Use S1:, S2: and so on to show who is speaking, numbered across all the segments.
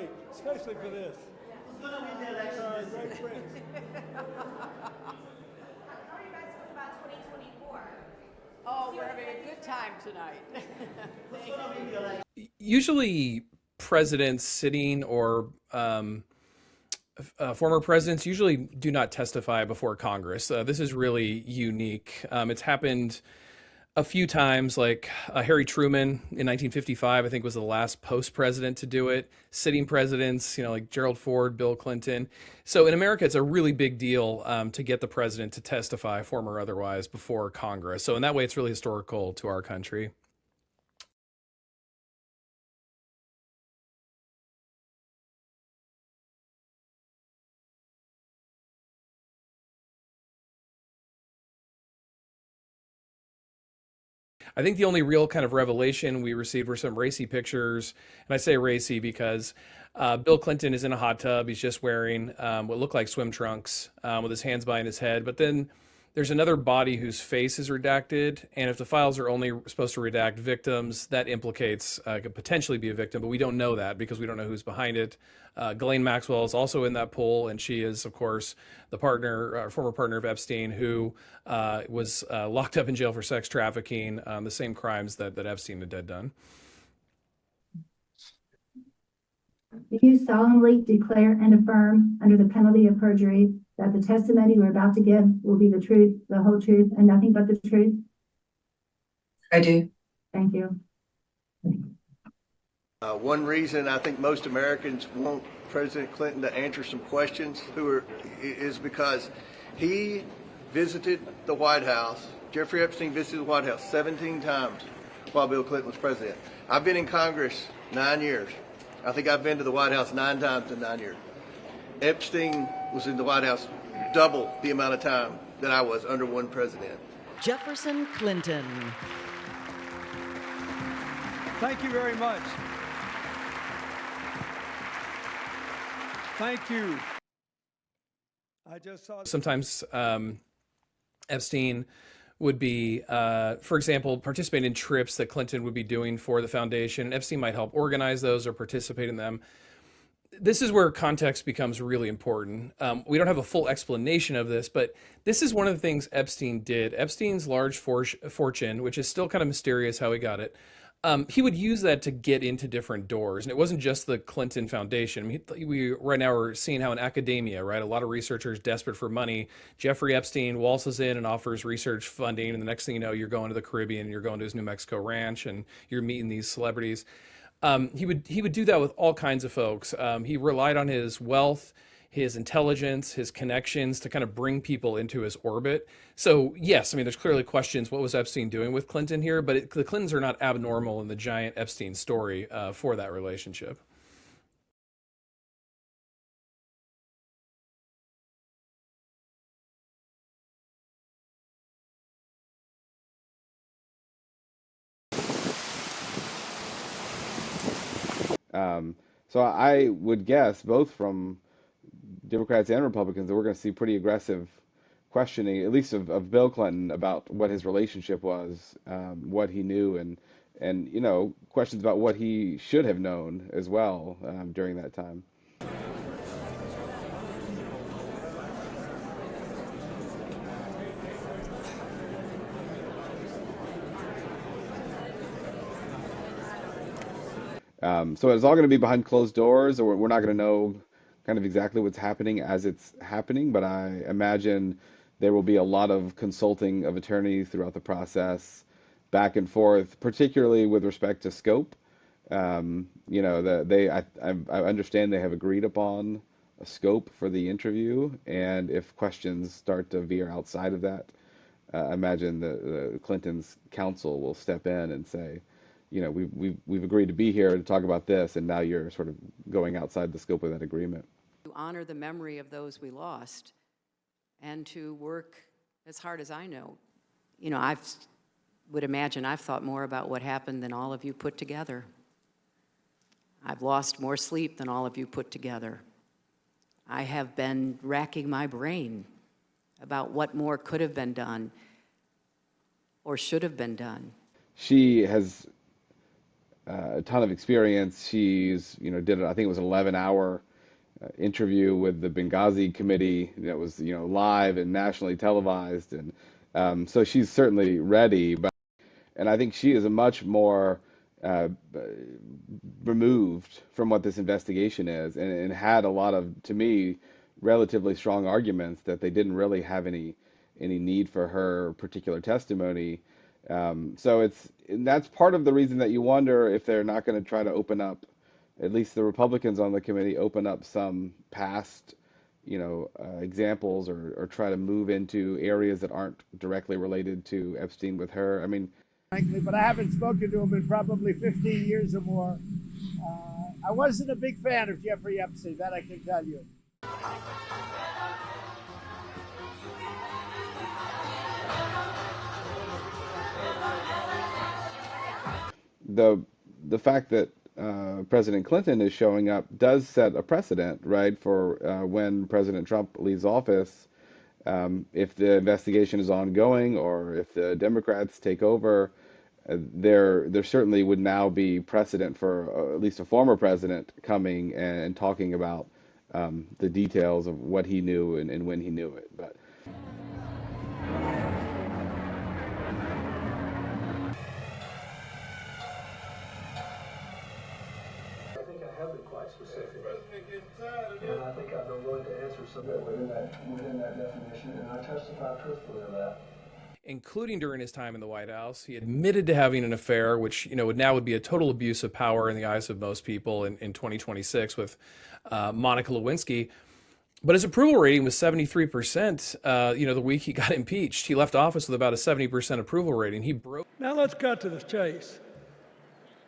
S1: wait, especially for this. Who's going to win the election? Great friends.
S2: How are you guys feeling about 2024?
S3: Oh, we're having a good time tonight.
S4: Usually presidents sitting or former presidents usually do not testify before Congress. This is really unique. It's happened a few times, like Harry Truman in 1955, I think, was the last post-president to do it. Sitting presidents, like Gerald Ford, Bill Clinton. So in America, it's a really big deal to get the president to testify, former or otherwise, before Congress. So in that way, it's really historical to our country. I think the only real kind of revelation we received were some racy pictures. And I say racy because Bill Clinton is in a hot tub. He's just wearing what look like swim trunks with his hands behind his head. But then there's another body whose face is redacted. And if the files are only supposed to redact victims, that implicates could potentially be a victim. But we don't know that because we don't know who's behind it. Ghislaine Maxwell is also in that poll, and she is, of course, the partner, former partner of Epstein, who was locked up in jail for sex trafficking, the same crimes that Epstein had done.
S5: Do you solemnly declare and affirm under the penalty of perjury that the testimony you are about to give will be the truth, the whole truth, and nothing but the truth?
S6: I do.
S5: Thank you.
S7: One reason I think most Americans want President Clinton to answer some questions is because he visited the White House. Jeffrey Epstein visited the White House 17 times while Bill Clinton was president. I've been in Congress 9 years. I think I've been to the White House 9 times in 9 years. Epstein was in the White House double the amount of time that I was under one president.
S8: Jefferson Clinton.
S1: Thank you very much. Thank you. I just saw.
S4: Sometimes Epstein would be, for example, participate in trips that Clinton would be doing for the foundation. Epstein might help organize those or participate in them. This is where context becomes really important. We don't have a full explanation of this, but this is one of the things Epstein did. Epstein's large fortune, which is still kind of mysterious how he got it, he would use that to get into different doors. And it wasn't just the Clinton Foundation. I mean, we right now are seeing how in academia, right, a lot of researchers desperate for money. Jeffrey Epstein waltzes in and offers research funding. And the next thing you know, you're going to the Caribbean, you're going to his New Mexico ranch, and you're meeting these celebrities. He would do that with all kinds of folks. He relied on his wealth, his intelligence, his connections to kind of bring people into his orbit. So yes, I mean, there's clearly questions, what was Epstein doing with Clinton here? But the Clintons are not abnormal in the giant Epstein story for that relationship.
S9: So I would guess, both from Democrats and Republicans, that we're going to see pretty aggressive questioning, at least of Bill Clinton, about what his relationship was, what he knew, and questions about what he should have known as well during that time. So it's all going to be behind closed doors, or we're not going to know kind of exactly what's happening as it's happening, but I imagine there will be a lot of consulting of attorneys throughout the process, back and forth, particularly with respect to scope. I understand they have agreed upon a scope for the interview, and if questions start to veer outside of that, I imagine the Clintons' counsel will step in and say, we've agreed to be here to talk about this, and now you're sort of going outside the scope of that agreement.
S3: To honor the memory of those we lost and to work as hard as I know. I would imagine I've thought more about what happened than all of you put together. I've lost more sleep than all of you put together. I have been racking my brain about what more could have been done or should have been done.
S9: She has a ton of experience. She's, did, I think it was an 11-hour interview with the Benghazi committee that was, live and nationally televised. And so she's certainly ready. And I think she is a much more removed from what this investigation is, and had a lot of, to me, relatively strong arguments that they didn't really have any need for her particular testimony. So that's part of the reason that you wonder if they're not going to try to open up, at least the Republicans on the committee, open up some past, examples, or try to move into areas that aren't directly related to Epstein with her. I mean,
S1: Frankly, but I haven't spoken to him in probably 15 years or more. I wasn't a big fan of Jeffrey Epstein, that I can tell you.
S9: The fact that President Clinton is showing up does set a precedent, right, for when President Trump leaves office. If the investigation is ongoing, or if the Democrats take over, there certainly would now be precedent for at least a former president coming and talking about the details of what he knew and when he knew it. But
S10: I think I have been quite specific, and I think I've been willing to answer some of within that definition, and I testify truthfully of that.
S4: Including during his time in the White House. He admitted to having an affair, which would be a total abuse of power in the eyes of most people in 2026 with Monica Lewinsky. But his approval rating was 73%. The week he got impeached, he left office with about a 70% approval rating. He broke.
S1: Now let's cut to the chase.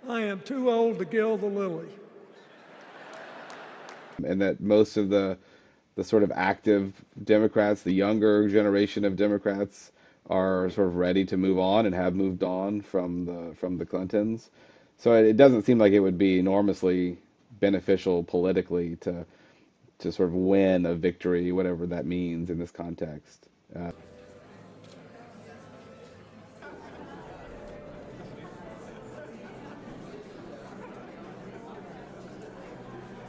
S1: I am too old to gild the lily.
S9: And that most of the sort of active Democrats, the younger generation of Democrats, are sort of ready to move on and have moved on from the Clintons. So it doesn't seem like it would be enormously beneficial politically to sort of win a victory, whatever that means in this context.